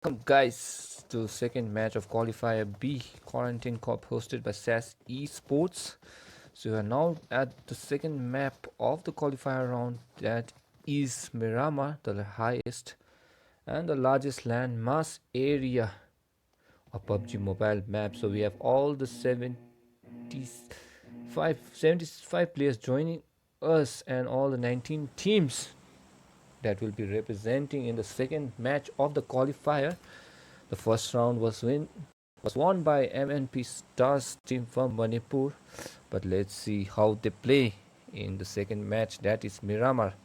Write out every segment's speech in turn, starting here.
Welcome guys to second match of Qualifier B Quarantine Cup hosted by SAS Esports. So we are now at the second map of the qualifier round, that is Miramar, the highest and the largest land mass area of PUBG mobile map. So we have all the 75 players joining us and all the 19 teams that will be representing in the second match of the qualifier. The first round was won by MNP Stars team from Manipur, but let's see how they play in the second match, that is Miramar.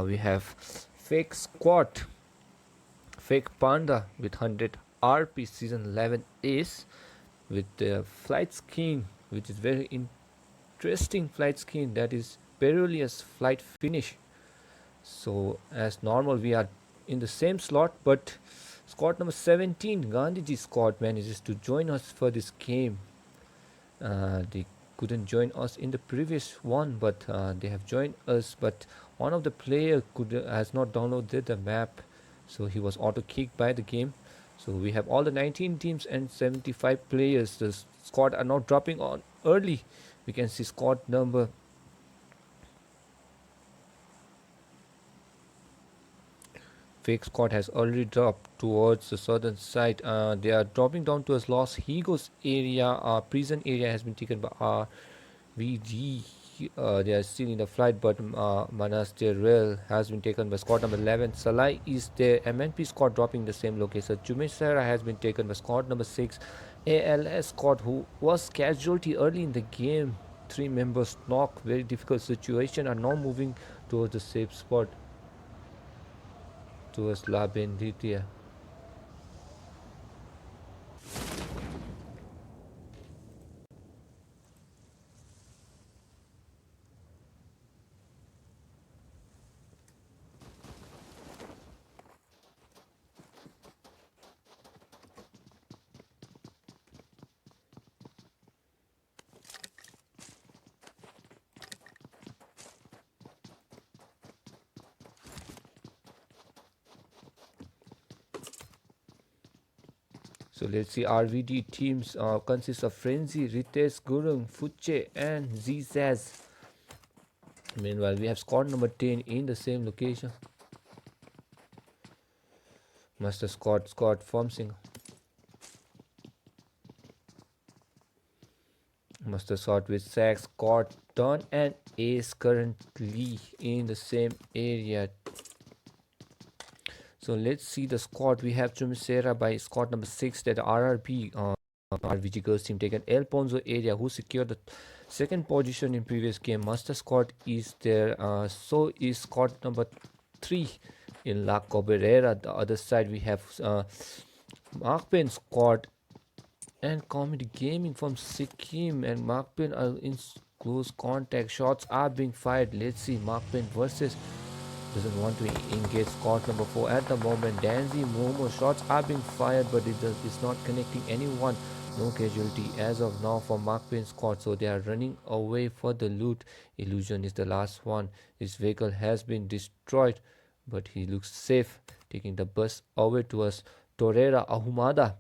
We have Fake Squad, Fake Panda with 100 RP season 11 ace with the flight scheme, which is very interesting flight scheme, that is perilous flight finish. So as normal we are in the same slot, but squad number 17 Gandhi squad manages to join us for this game. They couldn't join us in the previous one, but they have joined us, but one of the player has not downloaded the map, so he was auto kicked by the game. So we have all the 19 teams and 75 players. The squad are now dropping on early. We can see squad number Fake squad has already dropped towards the southern side. They are dropping down towards Los Higos area. Prison area has been taken by RVG. They are still in the flight, but Manas Rail has been taken by squad number 11. Salai is there. MNP squad dropping the same location. Jumeisara has been taken by squad number 6. ALS squad, who was casualty early in the game. 3 members knock. Very difficult situation. Are now moving towards the safe spot, towards La Benditia. So let's see, RVD teams consist of Frenzy, Ritesh, Gurung, Fuche and Zizaz. Meanwhile, we have squad number 10 in the same location. Master squad forming. Master squad with Sax, Scott, Don and Ace currently in the same area. So let's see the squad. We have Chumisera by squad number 6, that RRB RVG girls team taken El Ponzo area, who secured the second position in previous game. Master squad is there. So is squad number 3 in La Cabrera. The other side we have Makpen squad and Comedy Gaming from Sikkim, and Makpen are in close contact. Shots are being fired. Let's see, Makpen versus doesn't want to engage squad number 4 at the moment. Danzy Momo, shots are being fired, but it's not connecting anyone. No casualty as of now for Makpen squad, so they are running away for the loot. Illusion is the last one. His vehicle has been destroyed, but he looks safe, taking the bus away towards Torreira Ahumada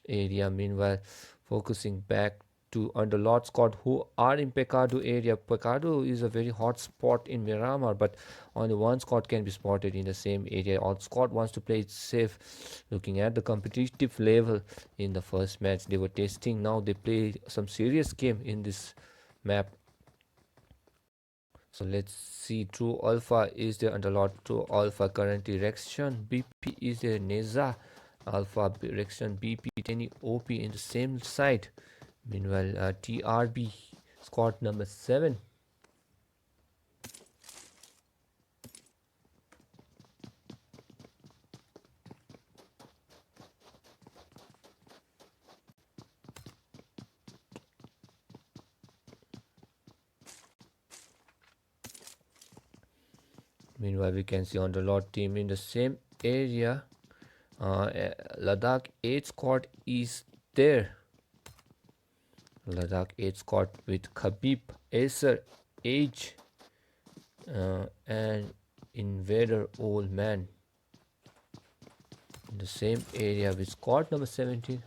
area. Meanwhile, focusing back to Underlord squad, who are in Pecado area. Pecado is a very hot spot in Miramar, but only one squad can be spotted in the same area. All squad wants to play it safe. Looking at the competitive level in the first match they were testing, now they play some serious game in this map. So let's see, True Alpha is there, Underlord True Alpha currently Reaction BP is there, Neza Alpha Reaction BP, Tenny OP in the same side. Meanwhile, TRB squad number 7. Meanwhile, we can see Underlord team in the same area. Ladakh Edge squad is there. Ladakh Edge squad with Khabib, Acer, Edge, and Invader Old Man. in the same area with squad number 17.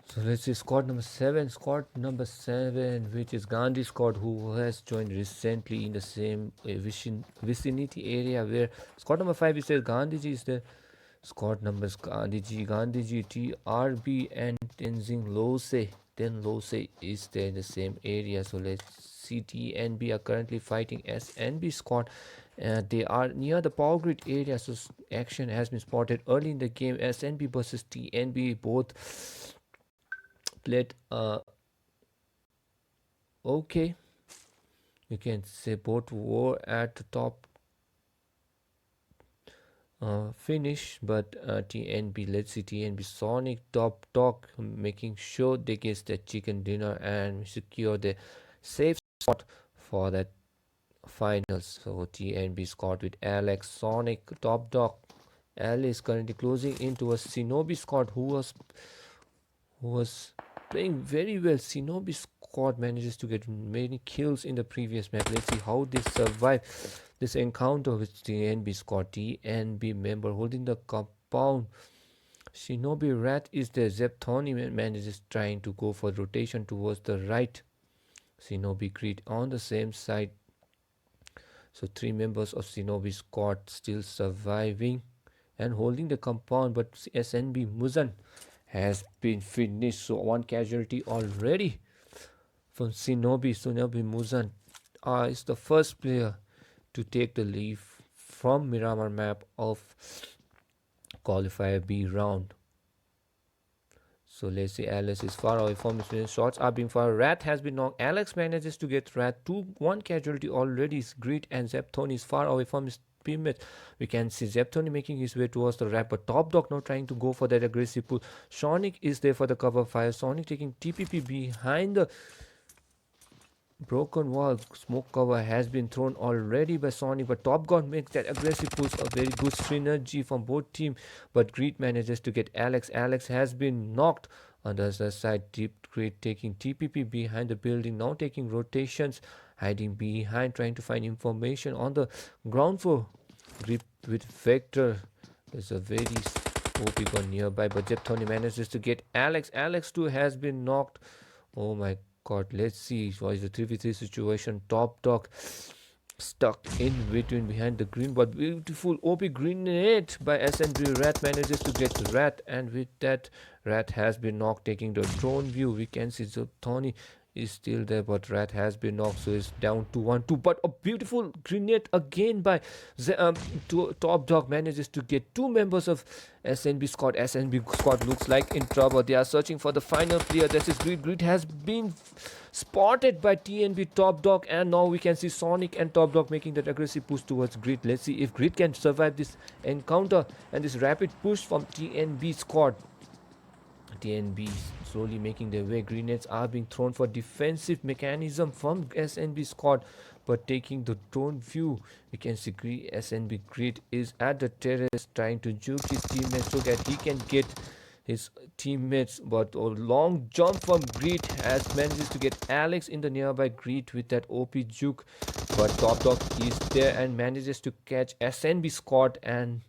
So let's see squad number 7. Squad number 7, which is Gandhi squad, who has joined recently in the same vicinity area where squad number 5 it says Gandhiji is there. Squad numbers Gandhiji, TRB, and Tenzing Lose. Then Lose is there in the same area. So let's see. TNB are currently fighting SNB squad. They are near the power grid area. So action has been spotted early in the game. SNB versus TNB both played okay. You can say both were at the top finish, but TNB, let's see, TNB Sonic top dog making sure they get the chicken dinner and secure the safe spot for that finals. So TNB squad with Alex, Sonic, top dog. Alice currently closing into a Shinobi squad who was playing very well. Shinobi squad manages to get many kills in the previous match. Let's see how they survive this encounter with the NB squad. TNB member holding the compound. Shinobi Rat is there. Zepthoni manages trying to go for rotation towards the right. Shinobi Creed on the same side. So 3 members of Shinobi squad still surviving and holding the compound, but SNB Muzan has been finished. So 1 casualty already from Shinobi. Shinobi Muzan is the first player to take the lead from Miramar map of qualifier B round. So let's see, Alice is far away from his shots are being fired. Rat has been knocked. Alex manages to get Rat 1 casualty already. Grit and Zepthoni is far away from his teammates. We can see Zepthoni making his way towards the Rat, but Top Dog now trying to go for that aggressive pull. Sonic is there for the cover fire. Sonic taking TPP behind the broken wall. Smoke cover has been thrown already by Sonic, but Top Gun makes that aggressive push. A very good synergy from both teams, but Greed manages to get Alex. Alex has been knocked on the other side. Deep Greed taking TPP behind the building, now taking rotations, hiding behind, trying to find information on the ground floor. Grip with Vector. There's a very OP gun nearby, but Jepthoni manages to get Alex. Alex too has been knocked. Oh my god, let's see what is the 3v3 situation. Top Dog stuck in between behind the green, but beautiful OP grenade by SNB. Rat manages to get Rat, and with that Rat has been knocked, taking the drone view. We can see Tony is still there, but Rat has been knocked, so it's down to 1-2. But a beautiful grenade again by Top Dog manages to get 2 members of SNB squad. SNB squad looks like in trouble. They are searching for the final player. This is Grid. Grid has been spotted by TNB Top Dog, and now we can see Sonic and Top Dog making that aggressive push towards Grid. Let's see if Grid can survive this encounter and this rapid push from TNB squad. TNB slowly making their way. Grenades are being thrown for defensive mechanism from SNB squad, but taking the drone view, we can see SNB Grid is at the terrace trying to juke his teammates so that he can get his teammates, but a long jump from Grid has manages to get Alex in the nearby Grid with that OP juke, but Top Dog is there and manages to catch SNB squad, and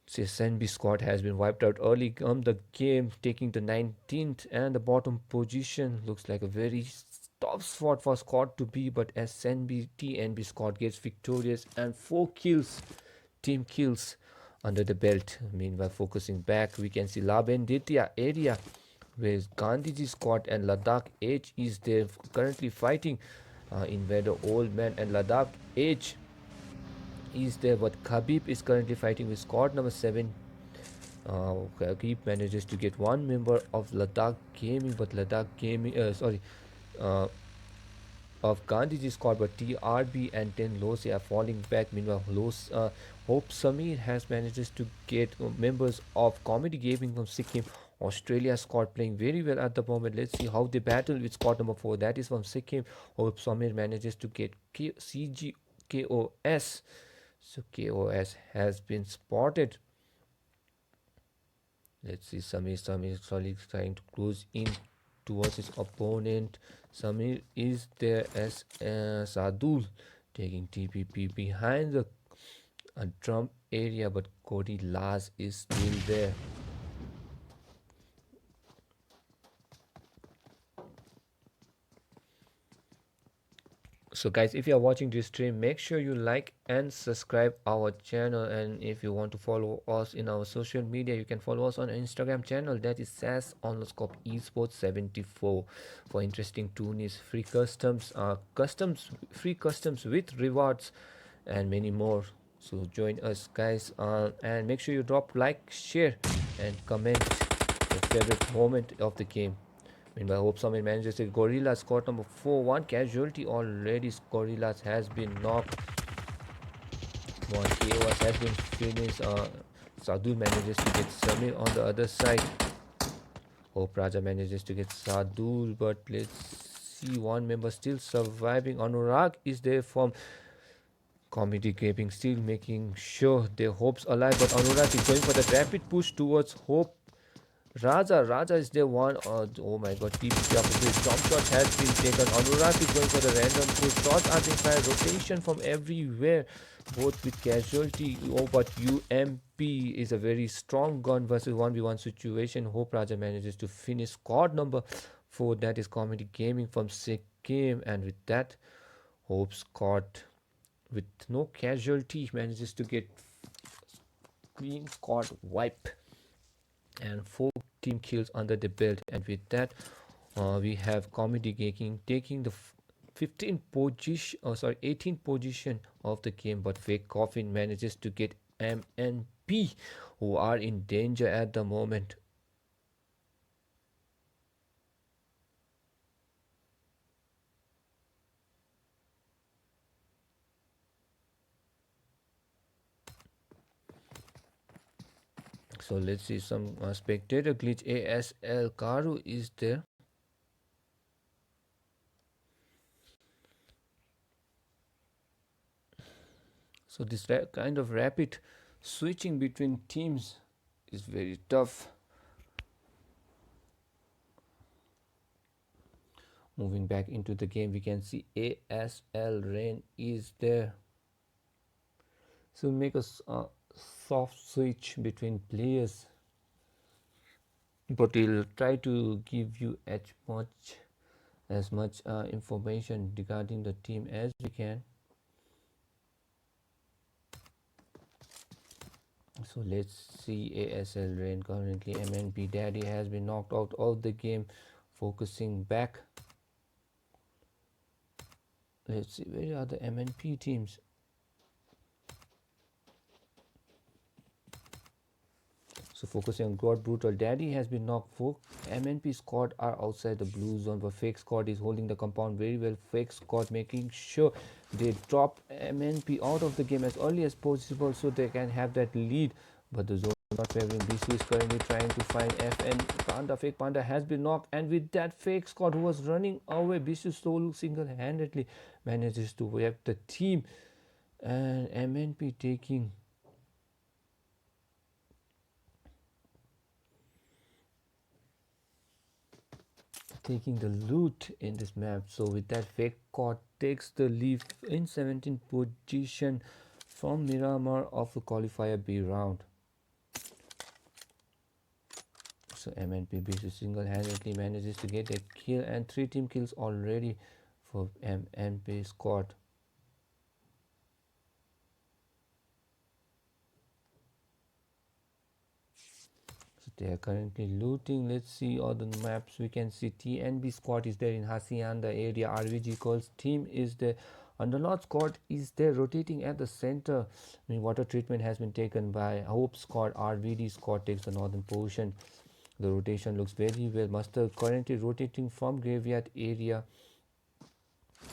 SNB squad has been wiped out early on the game, taking the 19th and the bottom position. Looks like a very tough spot for squad to be, but SNB TNB squad gets victorious and 4 kills, team kills under the belt. Meanwhile, focusing back, we can see Labenditya area where Gandhiji squad and Ladakh Edge is there currently fighting. Invader Old Man and Ladakh Edge is there, but Khabib is currently fighting with squad number 7. Khabib manages to get 1 member of Ladakh Gaming, but Ladakh Gaming, of Gandhi's squad, but TRB and 10 Lose are falling back. Meanwhile, Hope Samir has manages to get members of Comedy Gaming from Sikkim Australia squad playing very well at the moment. Let's see how they battle with squad number 4. That is from Sikkim. Hope Samir manages to get CGKOS. So KOS has been spotted. Let's see Samir colleagues trying to close in towards his opponent. Samir is there as Sadul taking TPP behind the drum area, but Cody Lars is still there. So guys, if you are watching this stream, make sure you like and subscribe our channel, and if you want to follow us in our social media, you can follow us on our Instagram channel, that is sas_esports74 for interesting tourneys, free free customs with rewards and many more. So join us guys, and make sure you drop like, share and comment your favorite moment of the game. Meanwhile, Hope Summit manages to Gorilla scored number 4. One casualty already. Gorillas has been knocked. One KOS has been finished. Sadhu manages to get Samir on the other side. Hope Raja manages to get Sadhu, but let's see, one member still surviving. Anurag is there from Comedy Gaping, still making sure their hopes alive, but Anurag is going for the rapid push towards Hope. Raja is the one. Oh my god, TP jump shot has been taken. Anurag is going for the random push. Shots are being fired. Rotation from everywhere, both with casualty. Oh, but UMP is a very strong gun versus 1v1 situation. Hope Raja manages to finish squad number 4. That is Comedy Gaming from Sikkim. And with that, Hope squad with no casualty manages to get clean squad wipe and 4 team kills under the belt. And with that, we have Comedy Gaming taking the 18th position of the game, but Fake Coffin manages to get MNP, who are in danger at the moment. So let's see some spectator glitch. ASL Karu is there. So this kind of rapid switching between teams is very tough. Moving back into the game, we can see ASL Rain is there. So make a soft switch between players, but he'll try to give you as much information regarding the team as we can. So let's see ASL Rain. Currently MNP Daddy has been knocked out of the game. Focusing back, let's see where are the MNP teams. So focusing on God Brutal, Daddy has been knocked. MNP squad are outside the blue zone, but Fake squad is holding the compound very well. Fake squad making sure they drop MNP out of the game as early as possible so they can have that lead. But the zone is not favoring. BC is currently trying to find FN Panda. Fake Panda has been knocked, and with that Fake squad who was running away, BC solo single-handedly manages to wipe the team, and MNP taking the loot in this map. So with that, Fake Cod takes the lead in 17th position from Miramar of the qualifier B round. So MNP single-handedly manages to get a kill, and 3 team kills already for MNP squad. They are currently looting. Let's see all the maps. We can see TNB squad is there in Hasian, the area. RVG calls team is there. Underlord squad is there rotating at the center. I mean, water treatment has been taken by Hope squad. RVD squad takes the northern portion. The rotation looks very well. Masta currently rotating from graveyard area.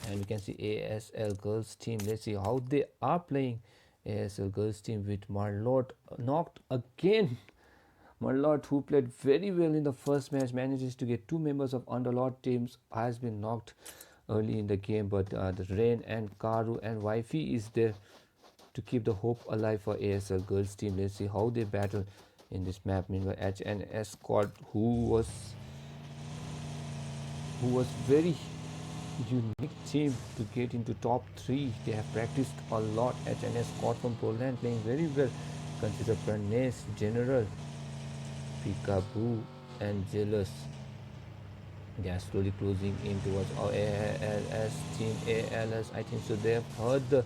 And we can see ASL girls team. Let's see how they are playing. ASL girls team with Marlord knocked again. Underlord, who played very well in the first match, manages to get two members of Underlord teams has been knocked early in the game, but the Rain and Karu and Wifey is there to keep the hope alive for ASL girls team. Let's see how they battle in this map. Meanwhile, HNS squad, who was very unique team to get into top 3. They have practiced a lot. HNS squad from Poland playing very well. Consider Pranes, General, Peekaboo and Jealous. They are slowly closing in towards ALS team. ALS, I think so. They have heard the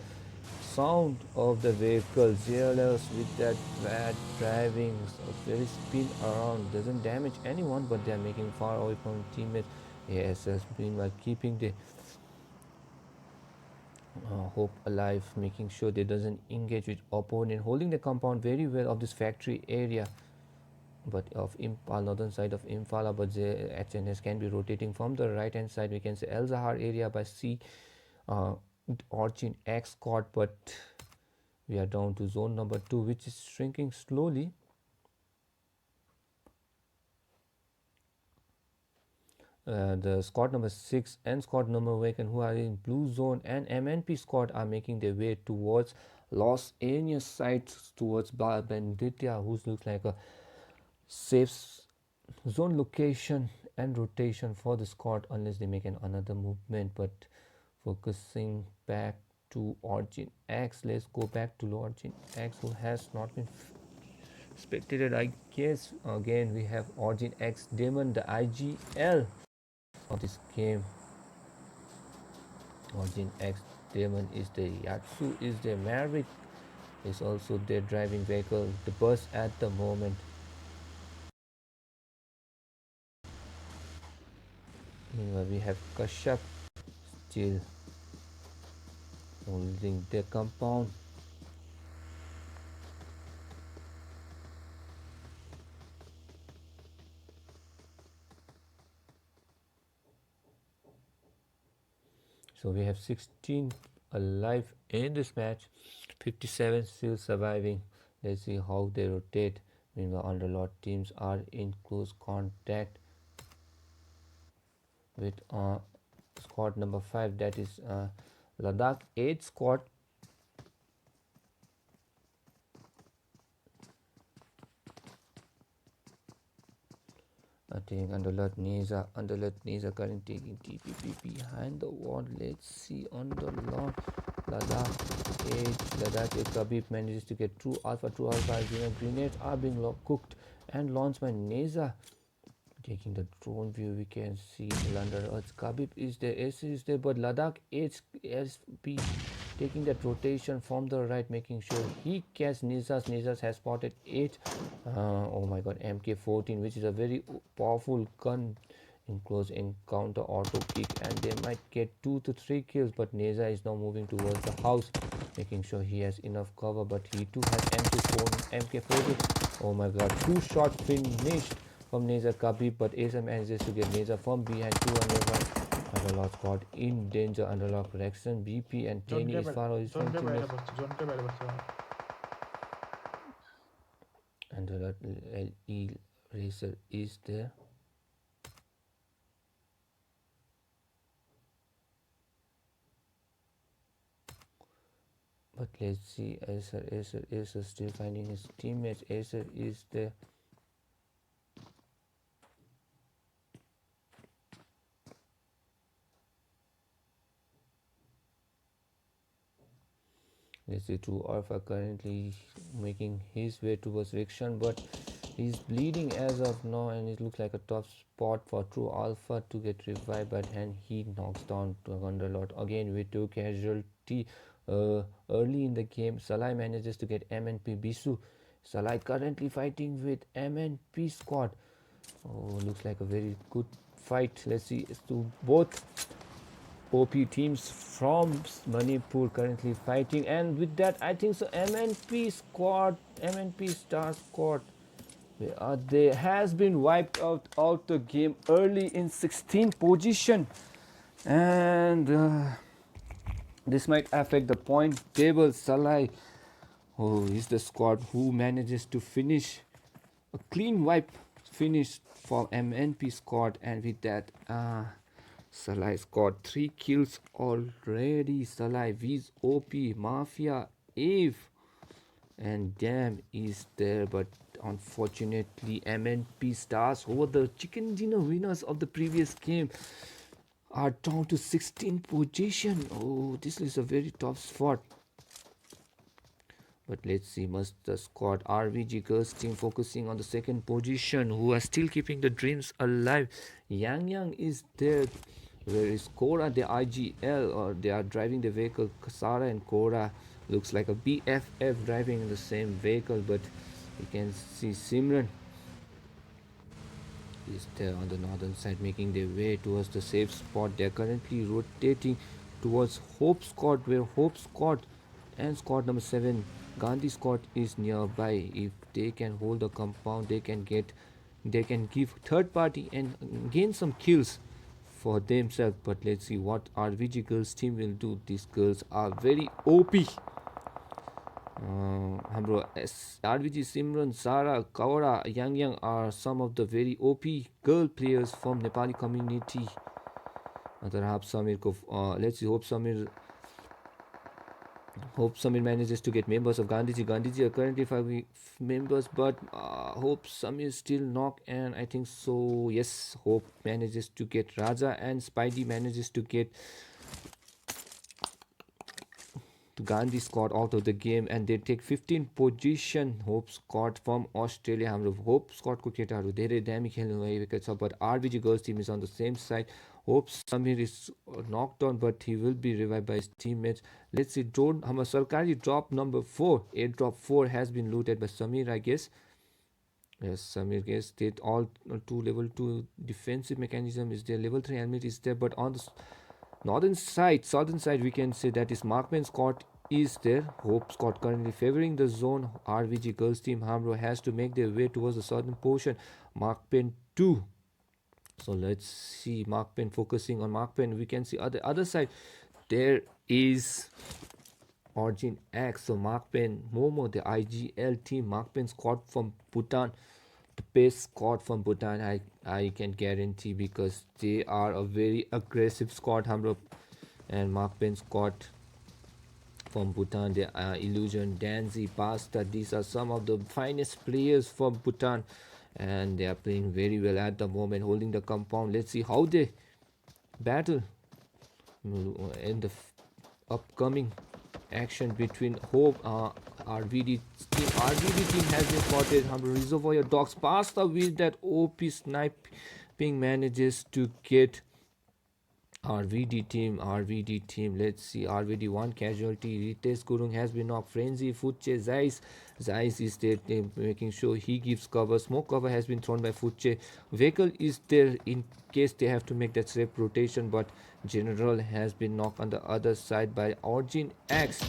sound of the vehicle. Jealous with that bad driving, so very spin around, doesn't damage anyone, but they are making far away from teammates. ASS meanwhile keeping the hope alive, making sure they doesn't engage with opponent, holding the compound very well of this factory area, but of Impala, northern side of Impala, but the HNS can be rotating from the right hand side. We can say El Zahar area by C, Origin X squad, but we are down to zone number 2, which is shrinking slowly. The squad number 6 and squad number Waken, who are in blue zone, and MNP squad are making their way towards Los Angeles side, towards Banditya, who looks like a safe zone location and rotation for the squad unless they make another movement. But focusing back to Origin X, let's go back to Origin X, who has not been spectated, I guess. Again, we have Origin X Demon, the IGL of this game. Origin X Demon is the Yatsu, is the Maverick, is also their driving vehicle, the bus at the moment. Meanwhile, we have Kashyap still holding the compound. So we have 16 alive in this match, 57 still surviving. Let's see how they rotate. Meanwhile, Underlord teams are in close contact with squad number 5, that is Ladakh Edge squad. I think Underlord Neza currently taking TPP behind the wall. Let's see Underlord Ladakh Edge. Khabib manages to get true alpha. Grenades are being cooked and launched by Neza. Taking the drone view, we can see Underlord Khabib is there, AC is there, but Ladakh Edge SP taking that rotation from the right, making sure he catches Nizas. Nizas has spotted 8. Oh my god, MK14, which is a very powerful gun in close encounter auto kick, and they might get 2 to 3 kills, but Neza is now moving towards the house, making sure he has enough cover, but he too has MK40. Oh my god, 2 shots finished from Neza Khabib, but Asa manages to get Neza from behind 201. Underlord squad in danger. Underlord correction. BP and Tani is far away from teammates. Underlord LE Racer is there. But let's see, Acer still finding his teammates. Acer is there. Let's see, True Alpha currently making his way towards Rikshan, but he's bleeding as of now, and it looks like a tough spot for True Alpha to get revived, but and he knocks down to Underlord. Again, we took casualty early in the game. Salai manages to get MNP Bisu. Salai currently fighting with MNP squad. Oh, looks like a very good fight. Let's see, to both OP teams from Manipur currently fighting, and with that I think so MNP Stars squad, they has been wiped out the game early in 16th position, and this might affect the point table. Salai, who is the squad who manages to finish A clean wipe finish for MNP squad, and with that, Salai scored 3 kills already. Salai Viz OP Mafia Eve and Damn is there, but unfortunately MNP Stars, who were the chicken dinner winners of the previous game, are down to 16th position. Oh, this is a very tough spot. But let's see, must the squad RVG girls team focusing on the second position, who are still keeping the dreams alive. Yang Yang is there. Where is Cora, the IGL, or they are driving the vehicle. Kasara and Cora looks like a BFF driving in the same vehicle, but you can see Simran is there on the northern side making their way towards the safe spot. They are currently rotating towards Hope Squad, where Hope Squad and squad number 7 Gandhi squad is nearby. If they can hold the compound, they can give third party and gain some kills for themselves. But let's see what RVG girls team will do. These girls are very OP. हाम्रो RVG Simran, Sara, Kaura, Yang Yang are some of the very OP girl players from Nepali community. अगर आप समीर को let's see, Hope Samir manages to get members of Gandhiji. Gandhiji are currently 5 members, but Hope Samir still knock, and I think so. Yes, Hope manages to get Raja, and Spidey manages to get the Gandhi squad out of the game, and they take 15th position. Hope squad from Australia. हाम्रो Hope squad को केटाहरू धेरै दामी खेल्नु भइरहेको छ, but RVG girls team is on the same side. Hope Samir is knocked down, but he will be revived by his teammates. Let's see, drone. Our Sarkari drop number 4. Airdrop 4 has been looted by Samir, I guess. Yes, Samir guess did all 2 level 2 defensive mechanism is there. Level 3 helmet is there, but on the northern side, southern side, we can say that is Makpen squad is there. Hope squad currently favoring the zone. RVG girls team Hamro has to make their way towards the southern portion. Makpen 2. So let's see Makpen focusing on Makpen. We can see other side. There is Origin X. So Makpen, Momo, the IGL team, Makpen squad from Bhutan. The best squad from Bhutan, I can guarantee, because they are a very aggressive squad. Hamro and Makpen squad from Bhutan. They are Illusion, Danzi, Pasta. These are some of the finest players from Bhutan, and they are playing very well at the moment, holding the compound. Let's see how they battle in the upcoming action between Hope RVD team. RVD team has been spotted. Reservoir Dogs. Pasta with that OP sniping manages to get RVD team. Let's see. RVD 1 casualty. Ritesh Gurung has been knocked. Frenzy, Futche, Zeiss is there, making sure he gives cover. Smoke cover has been thrown by Futche. Vehicle is there in case they have to make that safe rotation, but General has been knocked on the other side by Origin X.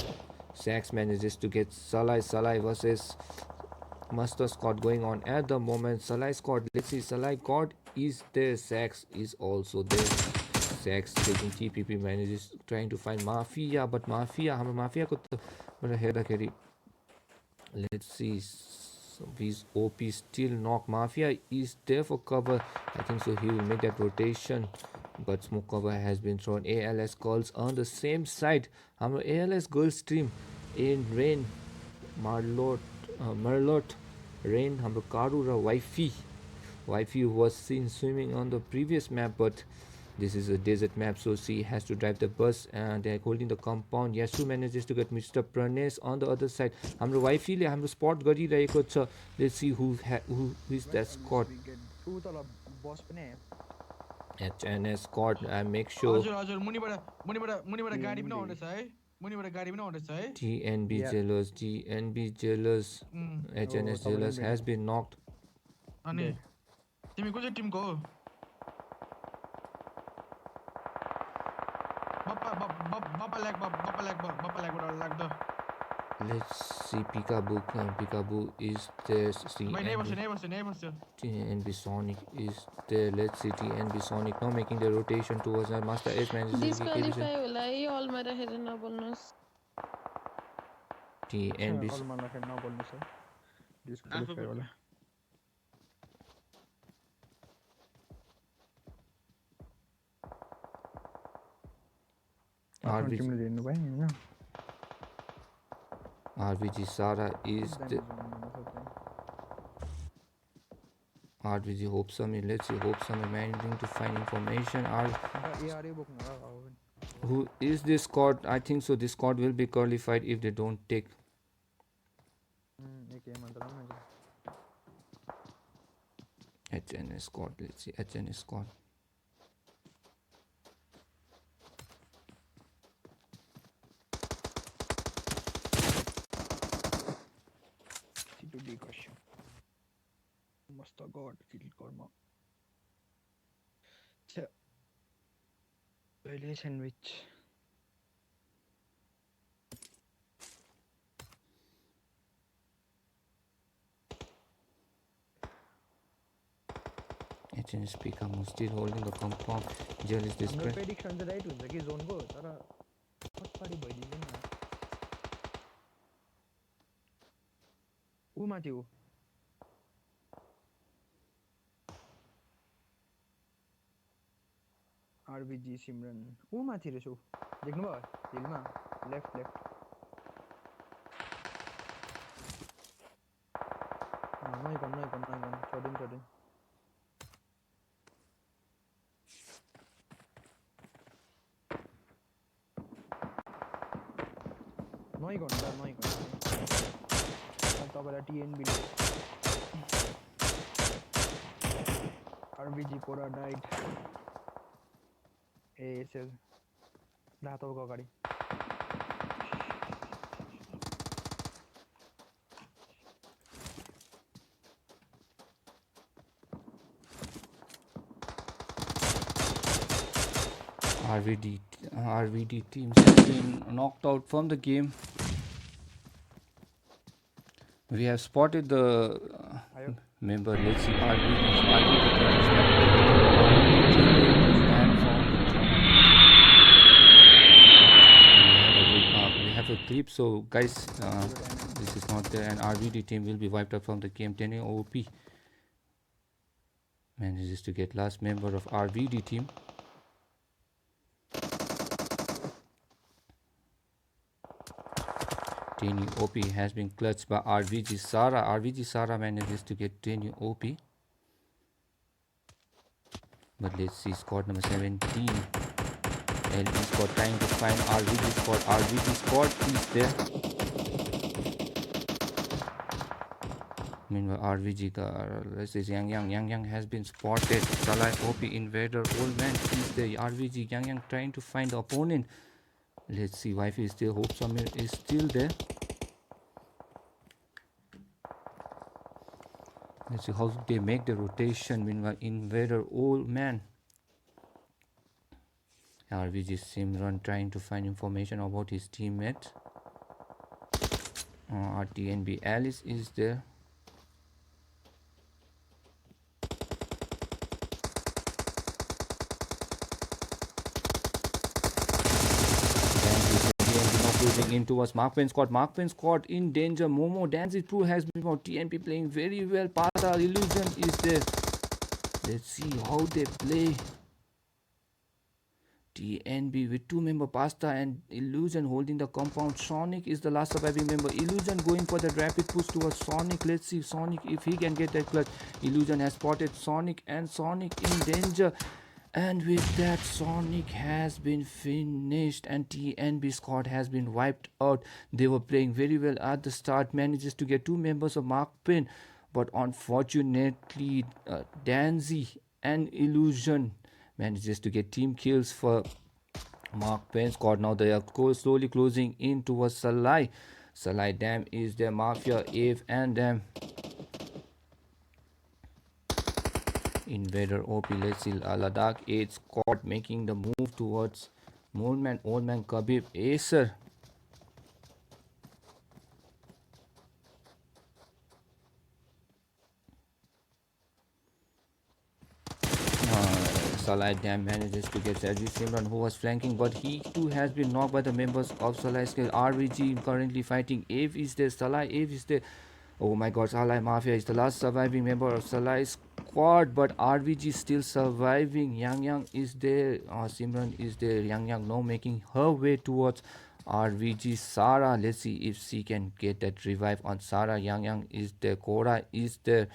Sax manages to get Salai versus Masta squad going on at the moment. Salai squad. Let's see. Salai squad is there. Sax is also there. Sax taking TPP manages trying to find Mafia, but Mafia को त मतलब हेर्दाखेरि let's see, so these OP still knock. Mafia is there for cover. I think so he will make that rotation, but smoke cover has been thrown. ALS girls on the same side. हाम्रो ALS girls team in Rain, Merlot, Rain, हाम्रो Karu raw Wifey was seen swimming on the previous map, but this is a desert map, so she has to drive the bus, and they're holding the compound. Yasu manages to get Mr. Pranes on the other side. हाम्रो वाइफीले हाम्रो spot गरिरहेको छ. Let's see who is that squad. HNS squad. I make sure. हजुर मुनिबाट गाडी पनि आउँदैछ है. मुनिबाट गाडी पनि आउँदैछ है. TNB jealous. HNS jealous has been knocked. अनि तिमी कुन चाहिँ टिमको हो? Bapa lag लाग्दो. Let's see, Peekaboo is there. TNB Sonic is there. Let's see, TNB Sonic now making the rotation towards our Master Ace manages to disqualify होला है all मा राखेर नबोल्नुस्. TNB all मा राखेर नबोल्नुस् है. Disqualify होला. RVG Sara is the RVG Hope Summit. Let's see, Hope Summit managing to find information. Who is this squad? I think so. This squad will be qualified if they don't take. HNS squad. Let's see, HNS squad. Masta God kill karma. Early sandwich. HNS speaker still holding the compound. Jail is this. Prediction the right हुन्छ कि zone को तर first party भइदिन्छ नि उ माथि हो RBG सिमरन उ माथि रहेछ देख्नु भयो हिलमा लेफ्ट नइ छोडिन नइ गर्नु तपाईलाई TNB ले RBG पोरा डाइट ASL दातोको अगाडि RVD teams have been knocked out from the game. We have spotted the member. Let's see, RVD we have a clip. So guys, this is not there, and RVD team will be wiped out from the game. 10 OP manages to get last member of RVD team. Tenu OP has been clutched by RVG Sara. RVG Sara manages to get Tenu OP. But let's see, squad number 17. LB squad trying to find RVG squad. RVG squad is there. Meanwhile, RVG, let's say Yang has been spotted. Salai OP invader, old man is there. RVG Yang trying to find the opponent. Let's see, Wifey is still, Hope Samir is still there. Let's see how they make the rotation. Meanwhile, invader, old man. RVG Simran trying to find information about his teammate. RTNB Alice is there. Into us Makpen squad in danger. Momo Danzig Pro has been on TNP playing very well. Pata Illusion is there. Let's see how they play. TNB with 2 member Pasta and Illusion holding the compound. Sonic is the last surviving member. Illusion going for the rapid push towards Sonic. Let's see Sonic if he can get that clutch. Illusion has spotted Sonic and Sonic in danger. And with that, Sonic has been finished and TNB squad has been wiped out. They were playing very well at the start, manages to get 2 members of Makpen, but unfortunately Danzi and Illusion manages to get team kills for Makpen squad. Now they are slowly closing in towards Salai. Salai Dam is their Mafia, Ave and Dam. Invader OP, let's see Ladakh Edge squad making the move towards old man Khabib Acer. Salai Dam manages to get Sergi Simran, who was flanking, but he too has been knocked by the members of Salai skill. RVG currently fighting. Ave is there, Salai Ave is there. Oh my god, Salai Mafia is the last surviving member of Salai squad, but RVG is still surviving. Yang is there, Simran is there. Yang now making her way towards RVG. Sarah, let's see if she can get that revive on Sarah. Yang is there. Cora is there.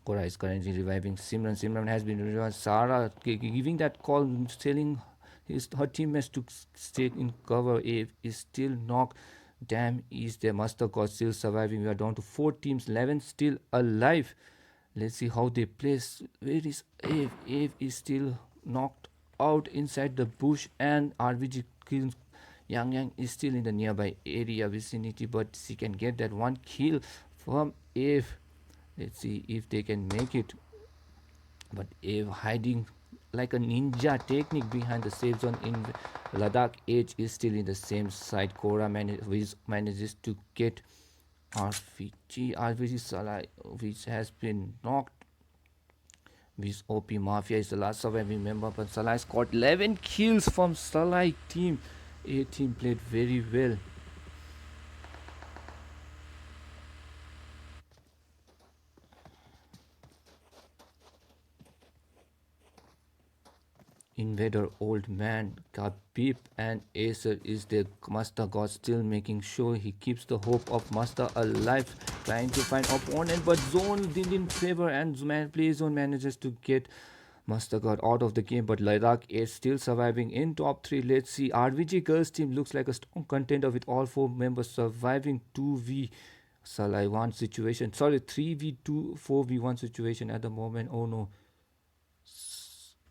Cora is currently reviving Simran. Simran has been revived. Sarah giving that call, telling her teammates to stay in cover. If is still knocked. Damn, is there. Masta God still surviving. We are down to 4 teams, 11 still alive. Let's see how they place. Where is Ave? Ave is still knocked out inside the bush, and RVG kills. Yang is still in the nearby area vicinity, but she can get that one kill from Ave. Let's see if they can make it. But Ave hiding like a ninja technique behind the safe zone in Ladakh Edge is still in the same side. Cora manages to get RVG Salai, which has been knocked. This OP Mafia is the last surviving member, but Salai scored 11 kills from Salai team. A team played very well. Invader, Old Man, Khabib and Acer is there. Masta God still making sure he keeps the hope of Masta alive, trying to find opponent, but zone didn't favor, and play zone manages to get Masta God out of the game, but Ladakh is still surviving in top 3. Let's see. RVG girls team looks like a strong contender with all 4 members surviving 2v Salai 1 situation. Sorry, 3v2 4v1 situation at the moment. Oh no.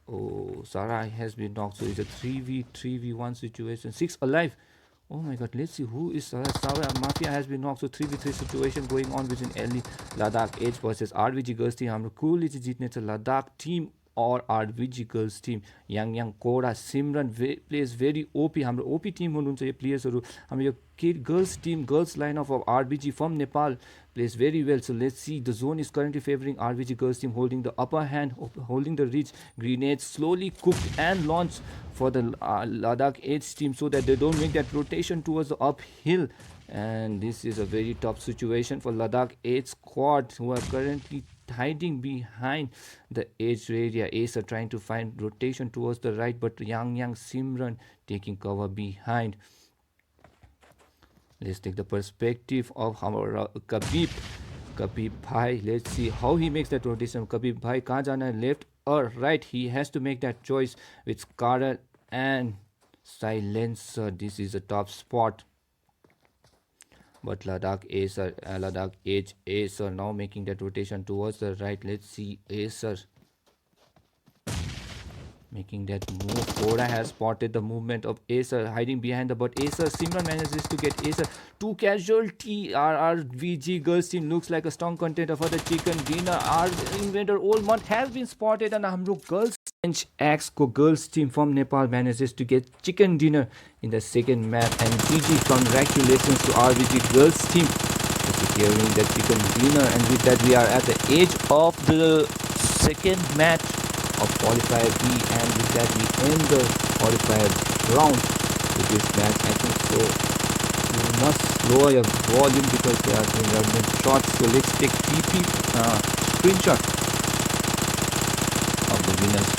Oh, Sarah has been knocked, so it's a 3v1 situation. 6 alive. Oh my god, let's see who is Sarah. Sarah Mafia has been knocked, so 3v3 situation going on between Ladakh Edge versus RVG girls team. हाम्रो cool is जितने छ Ladakh team or RVG girls team. Yang Cora Simran plays very OP. हाम्रो OP team हुनुहुन्छ यो प्लेयर्सहरु. हाम्रो यो girls team, girls lineup of RVG from Nepal plays very well. So let's see. The zone is currently favoring RVG girls team, holding the upper hand, holding the reach. Grenades slowly cooked and launched for the Ladakh Edge team so that they don't make that rotation towards the uphill. And this is a very tough situation for Ladakh Edge squad, who are currently hiding behind the edge area. Ace are trying to find rotation towards the right, but Yang Simran taking cover behind. Let's take the perspective of our Khabib Bhai. Let's see how he makes that rotation. Khabib Bhai kahan jana, left or right? He has to make that choice with Scarlet and Silencer. This is a top spot. But Ladakh Edge Acer now making that rotation towards the right. Let's see Acer making that move. Cora has spotted the movement of Acer hiding behind the, but Acer, Simran manages to get Acer. 2 casualty. RVG girls team looks like a strong contender for the chicken dinner. Our invader Old Month has been spotted, and हाम्रो girls French Axe को girls team from Nepal manages to get chicken dinner in the second match. And GG, congratulations to RVG girls team for securing the chicken dinner. And with that, we are at the edge of the second match of Qualifier B, and with that we end the Qualifier round with this match. I think so you must lower your volume because there are been shots. So let's take TP screenshot of the winners